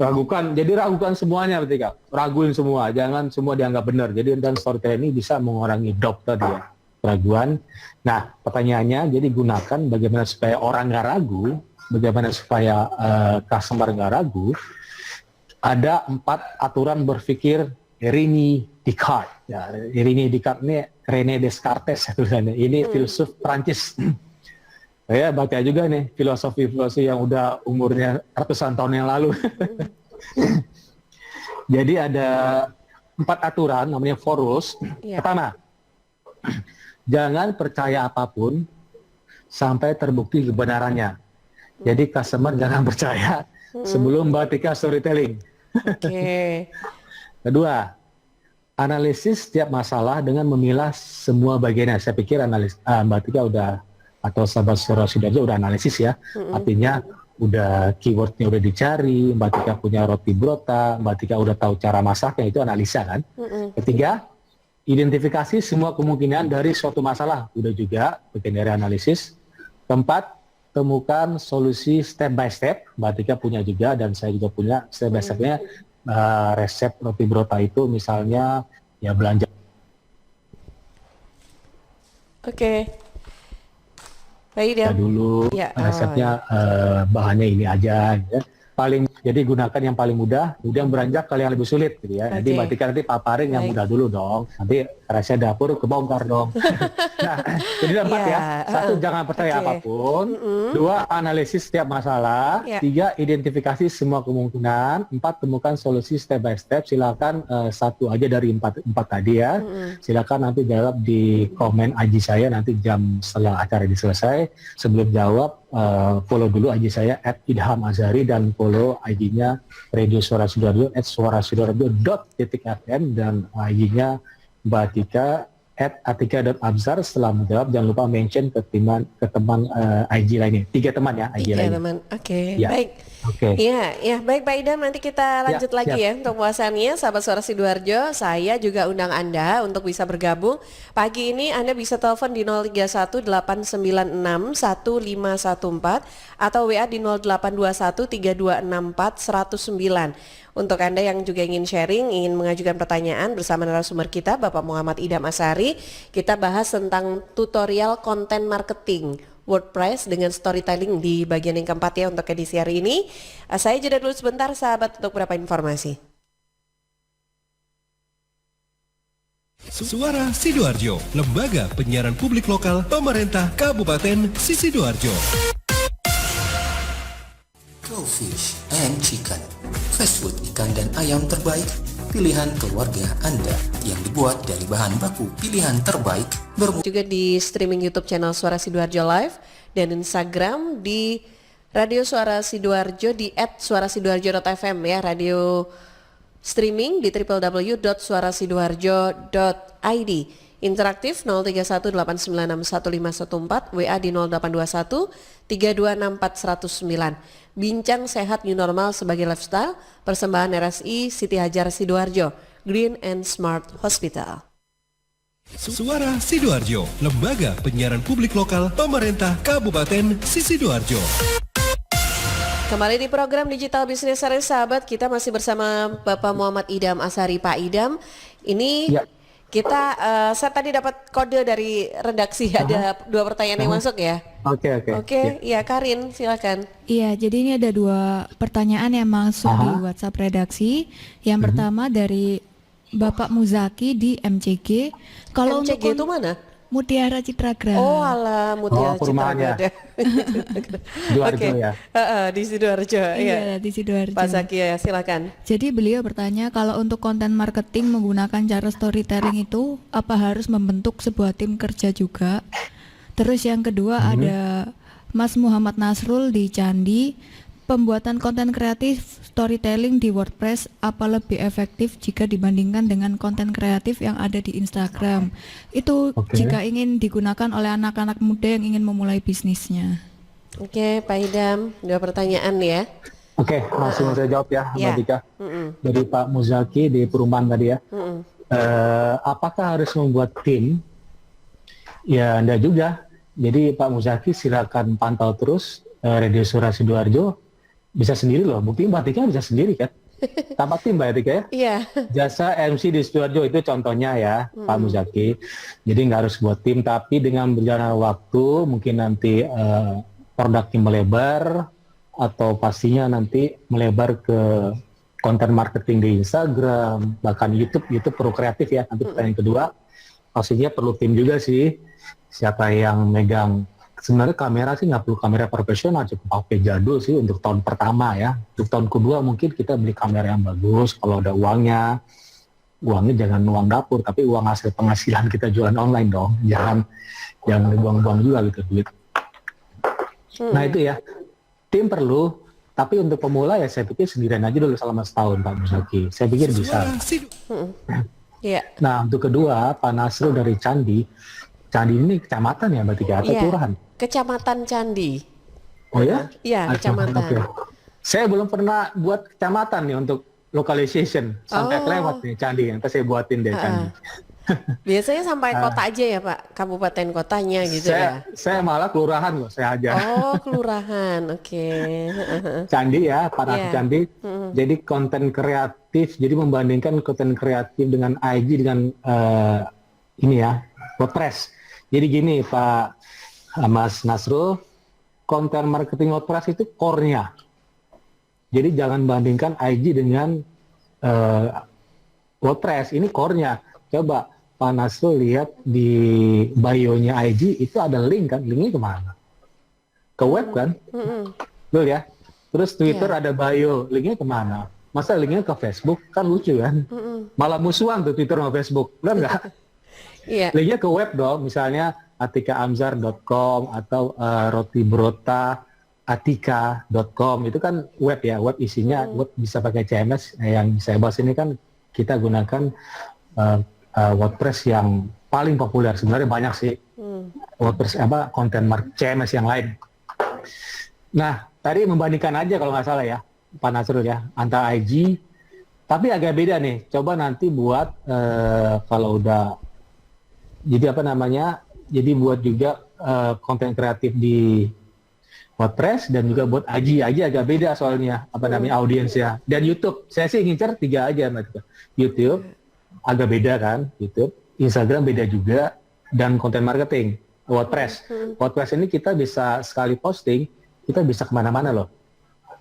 S3: Ragukan semuanya berarti Kak. Raguin semua, jangan semua dianggap benar. Jadi dan storytelling ini bisa mengurangi doubt tadi ya, keraguan. Nah, pertanyaannya jadi gunakan bagaimana supaya orang nggak ragu, bagaimana supaya customer nggak ragu. Ada 4 aturan berpikir René Descartes. Ya, René Descartes ini René Descartes tulisannya. Ini filsuf Prancis. Saya baca juga nih filosofi yang udah umurnya ratusan tahun yang lalu. Jadi ada 4 aturan namanya 4 rules.
S1: Iya.
S3: Pertama, jangan percaya apapun sampai terbukti kebenarannya. Jadi customer jangan percaya sebelum Mbak Tika storytelling.
S1: Oke.
S3: Kedua, analisis setiap masalah dengan memilah semua bagiannya. Saya pikir Mbak Tika udah atau sahabat Suara Sidoarjo udah analisis ya. Artinya udah keywordnya udah dicari, Mbak Tika punya roti burota, Mbak Tika udah tahu cara masaknya, itu analisa kan. Ketiga, identifikasi semua kemungkinan dari suatu masalah, udah juga bagian dari analisis. Keempat, temukan solusi step by step, Mbak Tika punya juga dan saya juga punya step by stepnya. Resep roti burota itu misalnya ya belanja.
S1: Oke. Baik dia.
S3: Dulu
S1: Ya,
S3: resepnya bahannya ini aja ya. Paling jadi gunakan yang paling mudah, kemudian beranjak ke yang lebih sulit gitu ya. Jadi
S1: Oke.
S3: Mbak Tika nanti paparin yang
S1: Baik.
S3: mudah dulu dong. Nanti rahasia dapur kebongkar dong. Nah, jadi 4
S1: Ya,
S3: ya. 1, jangan percaya
S1: oke.
S3: apapun. 2, analisis setiap masalah.
S1: Ya.
S3: 3, identifikasi semua kemungkinan. 4, temukan solusi step by step. Silakan 1 aja dari 4 tadi ya. Silakan nanti jawab di komen IG saya nanti jam setelah acara ini selesai. Sebelum jawab, follow dulu IG saya @idhamazhari dan follow IG-nya Radio Suara Sidoarjo @suarasidoarjo.fm dan IG-nya Mbak Tika @atika.abzar. Setelah menjawab jangan lupa mention ke teman IG lainnya. 3 teman ya IG
S1: 3
S3: lainnya.
S1: teman. Oke,
S3: Ya.
S1: baik.
S3: Oke.
S1: Iya, ya baik Pak Idam, nanti kita lanjut lagi
S3: siap.
S1: ya untuk puasannya. Sahabat Suara Sidoarjo, saya juga undang Anda untuk bisa bergabung. Pagi ini Anda bisa telepon di 031 896 1514 atau WA di 0821 3264 109. Untuk Anda yang juga ingin sharing, ingin mengajukan pertanyaan bersama narasumber kita, Bapak Muhammad Idam Asari, kita bahas tentang tutorial konten marketing WordPress dengan storytelling di bagian yang keempat ya untuk edisi hari ini. Saya jeda dulu sebentar sahabat untuk beberapa informasi.
S2: Suara Sidoarjo, lembaga penyiaran publik lokal pemerintah Kabupaten Sidoarjo.
S4: Crawfish and Chicken, fast food ikan dan ayam terbaik, pilihan keluarga Anda yang dibuat dari bahan baku pilihan terbaik.
S1: Juga di streaming YouTube channel Suara Sidoarjo Live dan Instagram di Radio Suara Sidoarjo di @suarasidoarjo.fm ya, radio streaming di www.suarasidoarjo.id. Interaktif 031 896 1514, WA di 0821 3264 109. Bincang sehat new normal sebagai lifestyle, persembahan RSI Siti Hajar Sidoarjo, Green and Smart Hospital.
S2: Suara Sidoarjo, lembaga penyiaran publik lokal pemerintah Kabupaten Sidoarjo.
S1: Kembali di program Digital Business Series sahabat, kita masih bersama Bapak Muhammad Idam Asari. Pak Idam, ini kita saya tadi dapat kode dari redaksi ada 2 pertanyaan yang masuk ya. Oke, ya Karin silakan.
S5: Iya, jadi ini ada 2 pertanyaan yang masuk di WhatsApp redaksi. Yang pertama dari Bapak Muzaki di MCG. Kalau
S1: MCG
S5: untuk
S1: itu mana?
S5: Mutiara Citragra.
S1: Oh alah, Mutiara
S3: perumahannya.
S1: Citraga. Oke,
S3: ya.
S1: di Sidoarjo.
S5: Iya, di Sidoarjo.
S1: Pak Zaki ya, silakan.
S5: Jadi beliau bertanya, kalau untuk konten marketing menggunakan cara storytelling itu apa harus membentuk sebuah tim kerja juga? Terus yang kedua ada Mas Muhammad Nasrul di Candi. Pembuatan konten kreatif storytelling di WordPress apa lebih efektif jika dibandingkan dengan konten kreatif yang ada di Instagram? Itu jika ingin digunakan oleh anak-anak muda yang ingin memulai bisnisnya.
S1: Oke, Pak Idam, 2 pertanyaan ya.
S3: Oke, langsung saya jawab ya, Mbak Dika. Dari Pak Muzaki di perumahan tadi ya. Apakah harus membuat tim? Ya, enggak juga. Jadi Pak Muzaki silakan pantau terus Radio Suara Sidoarjo. Bisa sendiri loh, bukti Mbak Tika bisa sendiri kan, tanpa tim Mbak Tika ya.
S1: Iya.
S3: Jasa MC di Sidoarjo itu contohnya ya, Pak Muzaki. Jadi nggak harus buat tim, tapi dengan berjalan waktu mungkin nanti produknya melebar, atau pastinya nanti melebar ke konten marketing di Instagram, bahkan YouTube perlu kreatif ya. Nanti pertanyaan kedua, pastinya perlu tim juga sih. Siapa yang megang? Sebenarnya kamera sih nggak perlu kamera profesional, cukup HP jadul sih untuk tahun pertama ya. Untuk tahun kedua mungkin kita beli kamera yang bagus, kalau ada uangnya jangan uang dapur, tapi uang hasil penghasilan kita jualan online dong. Jangan dibuang-buang juga gitu duit. Nah itu ya, tim perlu, tapi untuk pemula ya saya pikir sendirian aja dulu selama setahun Pak Muzaki. Saya pikir bisa. Nah untuk kedua, Pak Nasrul dari Candi ini kecamatan ya berarti atau kelurahan?
S1: Kecamatan Candi.
S3: Oh ya?
S1: Iya, kecamatan.
S3: Okay. Saya belum pernah buat kecamatan nih untuk localization, sampai lewat nih Candi, nanti saya buatin deh Candi.
S1: Biasanya sampai kota aja ya Pak, kabupaten kotanya gitu ya?
S3: Saya malah kelurahan loh, saya aja.
S1: Oh kelurahan, oke.
S3: Candi ya, para Candi. Jadi konten kreatif, jadi membandingkan konten kreatif dengan IG dengan ini ya, WordPress. Jadi gini Pak Mas Nasrul, konten marketing WordPress itu core-nya. Jadi jangan bandingkan IG dengan WordPress, ini core-nya. Coba Pak Nasrul lihat di bio-nya IG itu ada link kan, linknya kemana? Ke web kan? Betul ya? Terus Twitter ada bio, linknya kemana? Masa linknya ke Facebook? Kan lucu kan? Malah musuhan tuh Twitter sama Facebook, benar nggak? Linknya ke web dong, misalnya atikaamzar.com atau rotibrotaAtika.com, itu kan web ya, web isinya web bisa pakai CMS. Yang saya bahas ini kan kita gunakan WordPress yang paling populer. Sebenarnya banyak sih WordPress konten CMS yang lain. Nah tadi membandingkan aja kalau nggak salah ya, Pak Nasrul ya, antara IG, tapi agak beda nih. Coba nanti buat kalau udah, jadi apa namanya, jadi buat juga konten kreatif di WordPress dan juga buat IG agak beda soalnya apa namanya audiensnya. Dan YouTube, saya sih ngincer 3 aja Mbak. YouTube agak beda kan, YouTube, Instagram beda juga, dan konten marketing. WordPress ini kita bisa sekali posting, kita bisa kemana-mana loh.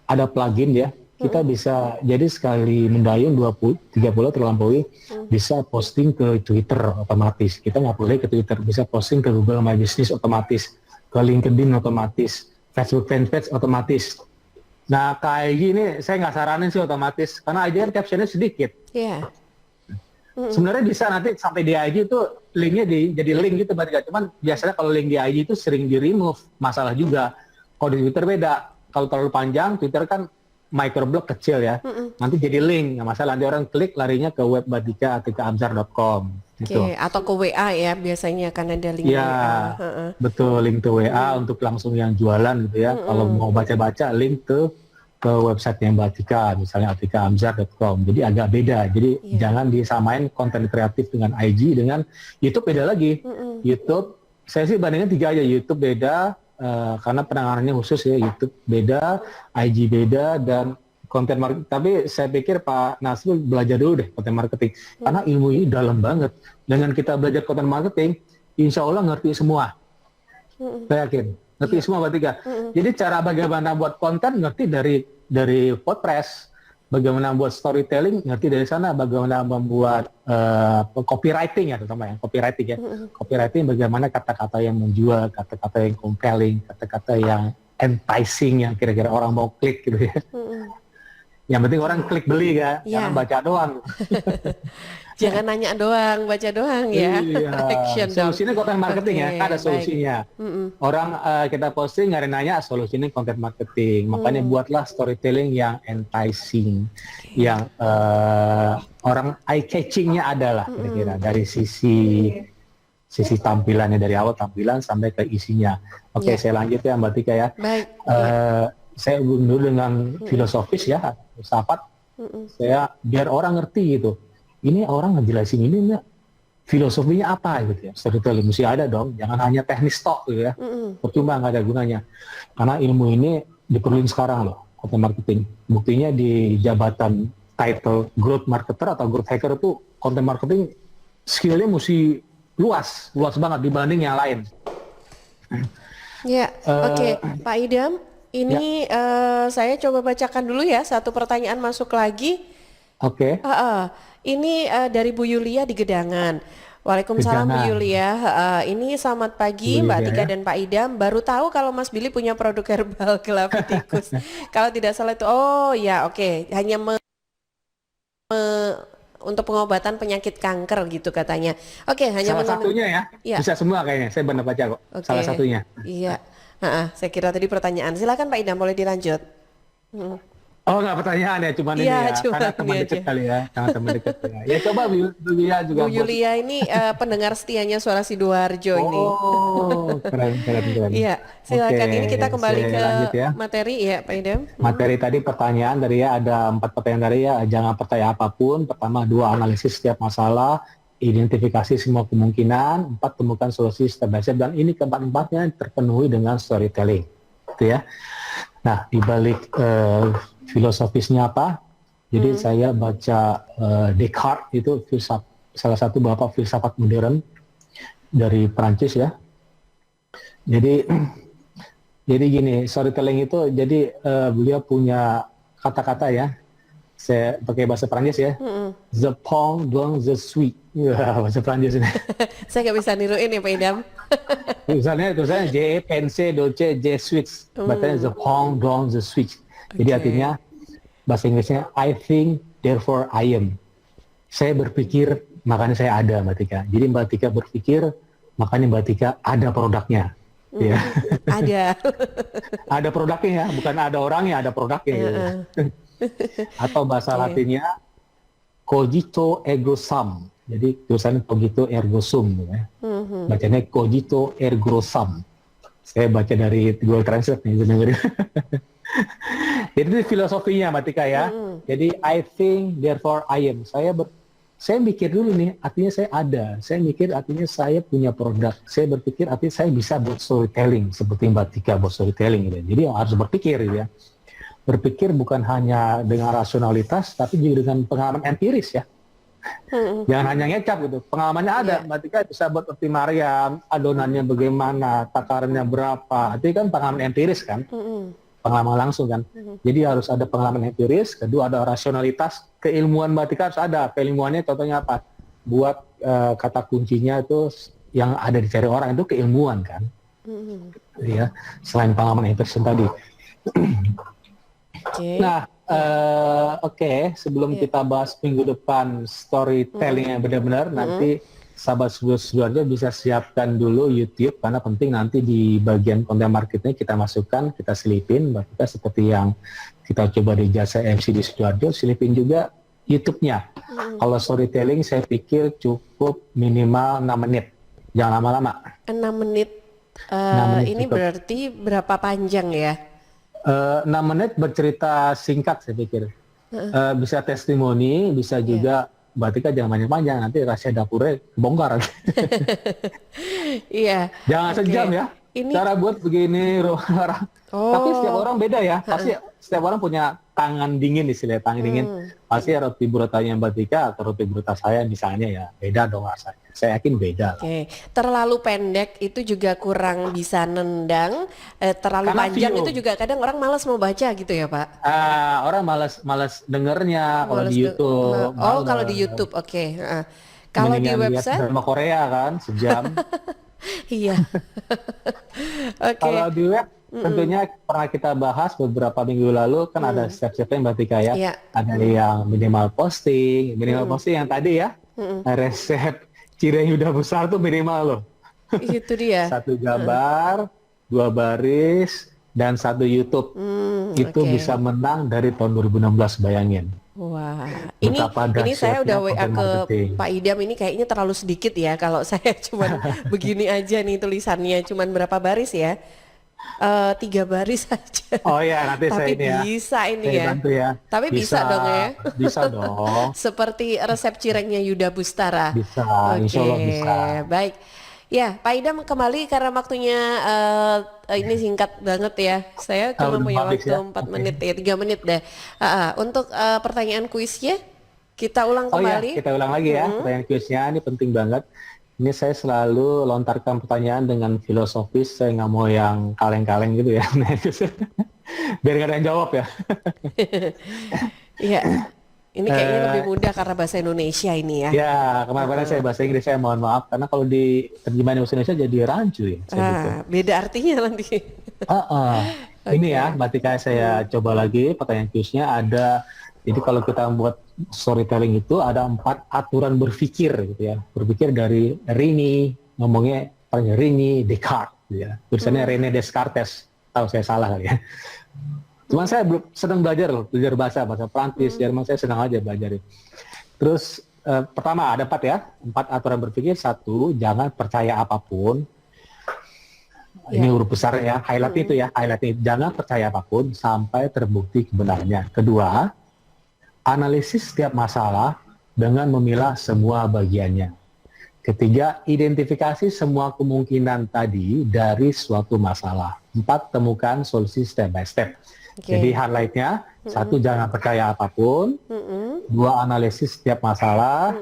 S3: Ada plugin ya, kita bisa jadi sekali mendayung 30 terlampaui, bisa posting ke Twitter otomatis. Kita nggak boleh ke Twitter, bisa posting ke Google My Business otomatis, ke LinkedIn otomatis, Facebook fanpage otomatis. Nah kayak gini saya nggak saranin sih otomatis, karena aja kan captionnya sedikit.
S1: Iya.
S3: Sebenarnya bisa nanti sampai di IG itu linknya jadi link gitu, berarti. Cuman biasanya kalau link di IG itu sering di remove, masalah juga. Kalau di Twitter beda, kalau terlalu panjang Twitter kan microblog kecil ya, nanti jadi link, nggak masalah. Nanti orang klik larinya ke web batika@amzar.com. Gitu.
S1: Oke, atau ke WA ya biasanya kan ada link
S3: Ya,
S1: WA.
S3: betul, link ke WA untuk langsung yang jualan gitu ya. Kalau mau baca-baca, link ke website yang Batika, misalnya atikaamzar.com. Jadi agak beda. Jadi jangan disamain konten kreatif dengan IG, dengan YouTube beda lagi. YouTube, saya sih bandingin 3 aja. YouTube beda, karena penanganannya khusus ya. YouTube beda, IG beda, dan konten marketing. Tapi saya pikir Pak Nasrul belajar dulu deh konten marketing, karena ilmu ini dalam banget. Dengan kita belajar konten marketing, insya Allah ngerti semua. Saya yakin ngerti semua Batika. Jadi cara bagaimana buat konten ngerti dari WordPress, bagaimana buat storytelling ngerti dari sana, bagaimana membuat copywriting ya, terutama yang copywriting ya. Copywriting bagaimana kata-kata yang menjual, kata-kata yang compelling, kata-kata yang enticing, yang kira-kira orang mau klik gitu ya. Yang penting orang klik beli ya, jangan baca doang.
S1: Jangan nanya doang, baca doang ya.
S3: Iya.
S1: Action dong.
S3: Solusinya konten marketing ya, ada solusinya. Orang kita posting nggak ada nanya, solusinya konten marketing. Makanya buatlah storytelling yang enticing, yang orang eye catchingnya adalah kira-kira dari sisi tampilannya, dari awal tampilan sampai ke isinya. Oke, saya lanjut ya Mbak Tika ya.
S1: Baik.
S3: Saya dulu dengan filosofis ya, sahabat. Saya biar orang ngerti gitu. Ini orang ngejelasin ini filosofinya apa gitu ya. Storytelling mesti ada dong, jangan hanya teknis tok gitu ya. Percuma, nggak ada gunanya. Karena ilmu ini diperluin sekarang loh, content marketing. Buktinya di jabatan title growth marketer atau growth hacker itu content marketing skillnya mesti luas banget dibanding yang lain.
S1: Ya, oke, Pak Idam. Ini saya coba bacakan dulu ya, satu pertanyaan masuk lagi.
S3: Oke.
S1: Ini dari Bu Yulia di Gedangan. Waalaikumsalam Bu Yulia. Ini selamat pagi
S3: Bu
S1: Mbak
S3: Yulia,
S1: Tika
S3: ya.
S1: dan Pak Idam. Baru tahu kalau Mas Billy punya produk herbal kelapa tikus. Kalau tidak salah itu, oh ya oke. Hanya untuk pengobatan penyakit kanker gitu katanya. Oke, hanya
S3: Salah satunya ya.
S1: Iya.
S3: Bisa semua kayaknya. Saya benar baca kok.
S1: Oke.
S3: Salah satunya.
S1: Iya. Saya kira tadi pertanyaan. Silakan Pak Idam, boleh dilanjut.
S3: Oh nggak pertanyaan ya, cuman ini
S1: Iya,
S3: ya,
S1: cuma
S3: karena teman
S1: ini
S3: dekat
S1: aja.
S3: kali ya, karena teman dekat ya. Ya coba Bu Yulia juga.
S1: Bu Yulia ini pendengar setianya Suara Sidoarjo ini.
S3: Oh, keren.
S1: Iya, silakan.
S3: Oke,
S1: Ini kita kembali
S3: saya
S1: ke
S3: lanjut ya.
S1: materi ya, Pak Idam.
S3: Materi tadi pertanyaan dari ya, ada 4 pertanyaan dari ya, jangan percaya apapun. Pertama, 2 analisis setiap masalah, identifikasi semua kemungkinan, 4 temukan solusi step by step, dan ini keempat-empatnya terpenuhi dengan storytelling, gitu ya. Nah, dibalik filosofisnya apa? Jadi saya baca Descartes, itu salah satu bapak filsafat modern dari Prancis ya. Jadi gini, storytelling itu jadi beliau punya kata-kata ya. Saya pakai bahasa Prancis ya. The pont dans the suite. Ya, bahasa Prancis ini.
S1: Saya nggak bisa niruin ya, Pak Idam.
S3: tulisannya J pense doce J switch. Bacanya the pont dans the switch. Jadi artinya bahasa Inggrisnya I think therefore I am. Saya berpikir makanya saya ada, Mbak Tika. Jadi Mbak Tika berpikir makanya Mbak Tika ada produknya. Ya.
S1: Ada.
S3: Ada produknya ya, bukan ada orangnya, ada produknya. Gitu. Atau bahasa Latinnya cogito ergo sum. Jadi tulisannya cogito ergo sum ya. Bacanya cogito ergo sum. Saya baca dari Google Translate nih. Jadi itu filosofinya Mbak Tika ya. Jadi I think therefore I am. Saya mikir dulu nih, artinya saya ada. Saya mikir artinya saya punya produk. Saya berpikir artinya saya bisa buat storytelling seperti Mbak Tika buat storytelling gitu. Jadi harus berpikir gitu ya. Berpikir bukan hanya dengan rasionalitas tapi juga dengan pengalaman empiris ya. Jangan hanya ngecap gitu. Pengalamannya ada. Mbak Tika bisa buat roti Mariam, adonannya bagaimana, takarannya berapa. Itu kan pengalaman empiris kan. Pengalaman langsung kan. Jadi harus ada pengalaman empiris, kedua ada rasionalitas, keilmuan Mbak Tika harus ada. Keilmuannya contohnya apa? Buat kata kuncinya itu yang ada dicari orang itu keilmuan kan. Ya, selain pengalaman empiris tadi. Nah, oke, sebelum kita bahas minggu depan storytelling yang benar-benar, nanti sahabat Sidoarjo bisa siapkan dulu YouTube karena penting nanti di bagian konten marketing kita masukkan, kita selipin, kita seperti yang kita coba di jasa MC di Sidoarjo, selipin juga YouTube-nya. Kalau storytelling saya pikir cukup minimal 6 menit, jangan lama-lama.
S1: 6 menit,
S3: 6 menit
S1: ini
S3: cukup.
S1: berarti berapa panjang ya?
S3: 6 menit bercerita singkat saya pikir. Bisa testimoni, bisa juga Mbak Tika jangan panjang-panjang, nanti rahasia dapurnya kebongkar.
S1: Iya.
S3: Jangan sejam ya.
S1: Ini
S3: Cara buat begini, tapi setiap orang beda ya. Pasti setiap orang punya tangan dingin istilahnya, tangan dingin. Pasti roti burutanya Mbak Tika atau roti burut saya misalnya ya, beda dong rasanya. Saya yakin beda.
S1: Oke, terlalu pendek itu juga kurang bisa nendang, terlalu
S3: Karena
S1: panjang
S3: view.
S1: itu juga kadang orang malas mau baca gitu ya Pak?
S3: Orang malas dengernya kalau
S1: Malas
S3: di YouTube.
S1: oh,
S3: males.
S1: kalau di YouTube, oke. Kalau di
S3: Mendingan lihat
S1: website,
S3: drama Korea kan sejam.
S1: iya. Oke.
S3: Kalau di web tentunya pernah kita bahas beberapa minggu lalu kan ada step-stepnya Mbak Tika ya.
S1: Iya.
S3: Ada yang minimal posting yang tadi ya. Resep cireng udah besar tuh minimal loh.
S1: Itu dia.
S3: 1 gambar, 2 baris, dan 1 YouTube. Itu
S1: oke.
S3: bisa menang dari tahun 2016 bayangin.
S1: Wah, ini
S3: Betapa
S1: saya udah
S3: dahsyatnya
S1: WA
S3: konten
S1: ke
S3: marketing.
S1: Pak Idam, ini kayaknya terlalu sedikit ya kalau saya cuman begini aja nih tulisannya, cuman berapa baris ya? 3 baris saja.
S3: Oh ya, nanti saya
S1: Tapi
S3: ini ya.
S1: bisa ini
S3: Saya
S1: ya.
S3: bantu ya.
S1: Tapi bisa dong ya.
S3: Bisa dong.
S1: Seperti resep cirengnya Yuda Bustara.
S3: Bisa,
S1: Oke,
S3: insya Allah bisa.
S1: baik. Ya, Pak Idam kembali karena waktunya ini singkat banget ya. Saya cuma
S3: udah
S1: punya
S3: habis
S1: waktu
S3: ya?
S1: 4
S3: Oke.
S1: menit ya, 3 menit deh. Untuk pertanyaan kuisnya kita ulang
S3: Oh ya,
S1: kembali.
S3: kita ulang lagi ya. Pertanyaan kuisnya ini penting banget. Ini saya selalu lontarkan pertanyaan dengan filosofis. Saya nggak mau yang kaleng-kaleng gitu ya. Biar nggak ada yang jawab ya.
S1: Iya. Ini kayaknya lebih mudah karena bahasa Indonesia ini ya.
S3: Ya, kemarin-kemarin saya bahasa Inggris, saya mohon maaf. Karena kalau di terjemahan bahasa Indonesia jadi rancu ya. Saya gitu.
S1: Beda artinya nanti.
S3: Ini ya, Mbak Tika, saya coba lagi pertanyaan kuisnya ada. Jadi kalau kita membuat storytelling itu ada 4 aturan berpikir gitu ya. Berpikir dari Rini, ngomongnya paling Rini Descartes gitu ya. Tulisannya René Descartes. Tahu saya salah kali ya. Cuman saya sedang belajar loh, belajar bahasa Prancis, Jerman, saya senang aja belajar. Terus pertama ada 4 ya, 4 aturan berpikir. 1, jangan percaya apapun. Ini huruf besar ya, highlight itu ya, highlight. Jangan percaya apapun sampai terbukti kebenarannya. Kedua, analisis setiap masalah dengan memilah semua bagiannya. Ketiga, identifikasi semua kemungkinan tadi dari suatu masalah. 4, temukan solusi step by step.
S1: Oke.
S3: Jadi highlight-nya, 1, jangan percaya apapun. 2, analisis setiap masalah.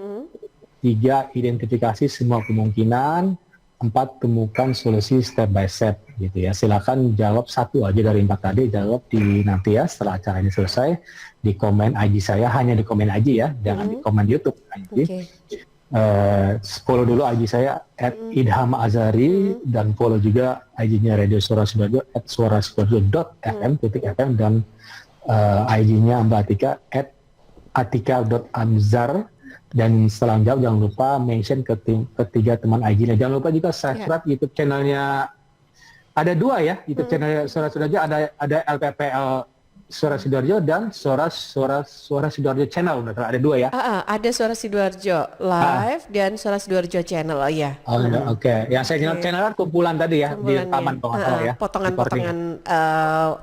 S3: 3, identifikasi semua kemungkinan. 4, temukan solusi step by step gitu ya. Silakan jawab 1 aja dari 4 tadi, jawab di nanti ya setelah acara ini selesai di komen IG saya, hanya di komen IG ya, jangan di komen YouTube.
S1: Oke.
S3: Follow dulu IG saya @idhamazari dan follow juga IG-nya Radio Suara Sidoarjo @suarasidoarjo.fm dan IG-nya Mbak Atika @atika.amzar. Dan setelah jawab jangan lupa mention ketiga teman IG-nya. Jangan lupa juga subscribe YouTube channelnya. Ada 2 ya, YouTube channel Suara Sidoarjo, ada LPPL Suara Sidoarjo dan Suara Sidoarjo channel, udah ada 2 ya.
S1: Ada Suara Sidoarjo live dan Suara Sidoarjo channel, oh iya.
S3: Oh, oke. Yang saya channel kan kumpulan tadi ya, di rekaman kalau nggak salah ya.
S1: Potongan-potongan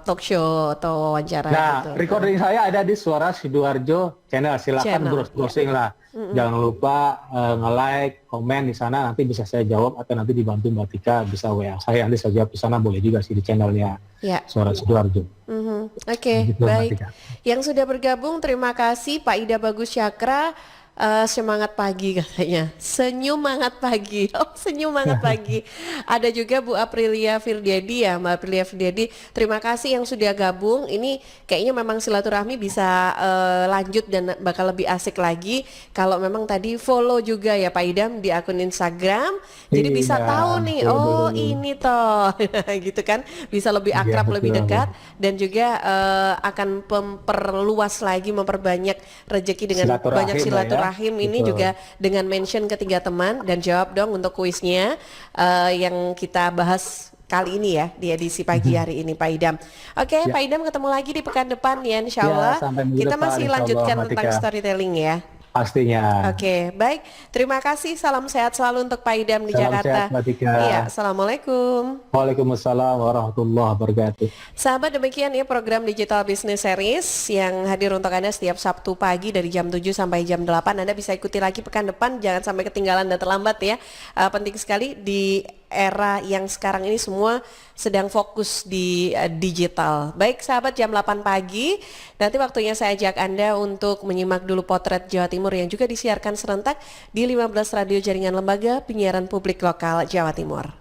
S1: talk show atau wawancara
S3: Nah,
S1: gitu.
S3: recording saya ada di Suara Sidoarjo channel. Silakan browsing lah. Jangan lupa nge-like, komen di sana. Nanti bisa saya jawab atau nanti dibantu Mbak Tika bisa WA saya. Nanti saya jawab di sana, boleh juga sih di channelnya Suara Sidoarjo.
S1: Oke,
S3: Gitu, Mbak
S1: baik.
S3: Tika.
S1: Yang sudah bergabung terima kasih Pak Ida Bagus Cakra. Semangat pagi katanya, senyumangat pagi, senyumangat pagi. Ada juga Bu Aprilia Firdiadi ya, Mbak Aprilia Firdiadi. Terima kasih yang sudah gabung. Ini kayaknya memang silaturahmi bisa lanjut dan bakal lebih asik lagi kalau memang tadi follow juga ya Pak Idam di akun Instagram. Jadi bisa tahu nih, ini toh, gitu kan, bisa lebih akrab, lebih dekat dan juga akan memperluas lagi, memperbanyak rezeki dengan banyak silaturahim. Ini juga dengan mention ketiga teman dan jawab dong untuk kuisnya yang kita bahas kali ini ya di edisi pagi hari ini Pak Idam. Oke, Pak Idam ketemu lagi di pekan depan ya insya Allah. Kita masih lanjutkan tentang storytelling ya.
S3: Pastinya.
S1: Oke, baik. Terima kasih. Salam sehat selalu untuk Pak Idam di
S3: Salam
S1: Jakarta.
S3: sehat, Mbak Tika.
S1: Iya, assalamualaikum.
S3: Waalaikumsalam warahmatullahi wabarakatuh.
S1: Sahabat, demikian ya program Digital Business Series yang hadir untuk Anda setiap Sabtu pagi dari jam 7 sampai jam 8. Anda bisa ikuti lagi pekan depan, jangan sampai ketinggalan dan terlambat ya. Penting sekali di era yang sekarang ini semua sedang fokus di digital. Baik sahabat, jam 8 pagi nanti waktunya saya ajak Anda untuk menyimak dulu Potret Jawa Timur yang juga disiarkan serentak di 15 radio jaringan lembaga penyiaran publik lokal Jawa Timur.